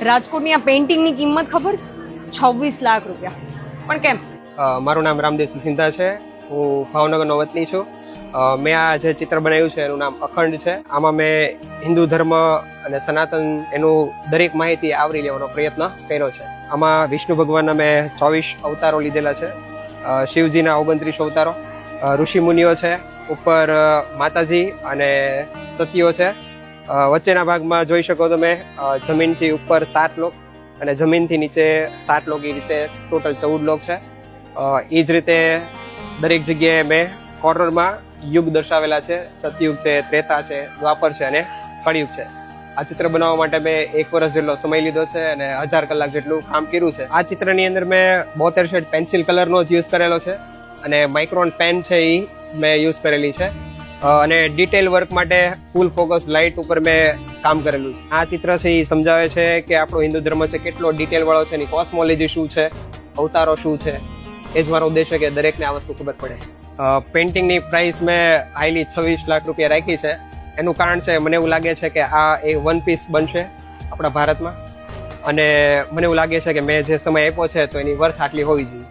રાજકોટની આ પેઇન્ટિંગની કિંમત ખબર છે? 26 લાખ રૂપિયા. પણ કેમ? મારું નામ રામદેવસિંહ સિંધા છે. હું ભાવનગરનો વતની છું. મેં આ જે ચિત્ર બનાવ્યું છે એનું નામ અખંડ છે. આમાં મેં હિન્દુ ધર્મ અને સનાતન એનું દરેક માહિતી આવરી લેવાનો પ્રયત્ન કર્યો છે. આમાં વિષ્ણુ ભગવાનના મેં 24 અવતારો લીધેલા છે, શિવજીના 29 અવતારો, ઋષિ મુનિઓ છે, ઉપર માતાજી અને સતીઓ છે. વચ્ચેના ભાગમાં જોઈ શકો તમે જમીનથી ઉપર 7 લોક અને જમીનથી નીચે 7 લોક, એ રીતે ટોટલ 14 લોક છે. એ જ રીતે દરેક જગ્યાએ મેં કોર્નરમાં યુગ દર્શાવેલા છે. સતયુગ છે, ત્રેતા છે, દ્વાપર છે અને કળિયુગ છે. આ ચિત્ર બનાવવા માટે મેં 1 વર્ષ જેટલો સમય લીધો છે અને 1000 કલાક જેટલું કામ કર્યું છે. આ ચિત્રની અંદર મેં 72 શેડ પેન્સિલ કલરનો જ યુઝ કરેલો છે અને માઇક્રોન પેન છે એ મેં યુઝ કરેલી છે. અને ડિટેલ વર્ક માટે ફૂલ ફોકસ લાઇટ ઉપર મેં કામ કરેલું છે. આ ચિત્ર છે એ સમજાવે છે કે આપણો હિન્દુ ધર્મ છે કેટલો ડિટેલ વાળો છે, એની કોસ્મોલોજી શું છે, અવતારો શું છે. એ જ મારો ઉદ્દેશ છે કે દરેકને આ વસ્તુ ખબર પડે. પેઇન્ટિંગની પ્રાઇસ મેં હાઈલી 26 લાખ રૂપિયા રાખી છે. એનું કારણ છે, મને એવું લાગે છે કે આ એક વન પીસ બનશે આપણા ભારતમાં, અને મને એવું લાગે છે કે મેં જે સમય આપ્યો છે તો એની વર્થ આટલી હોવી જોઈએ.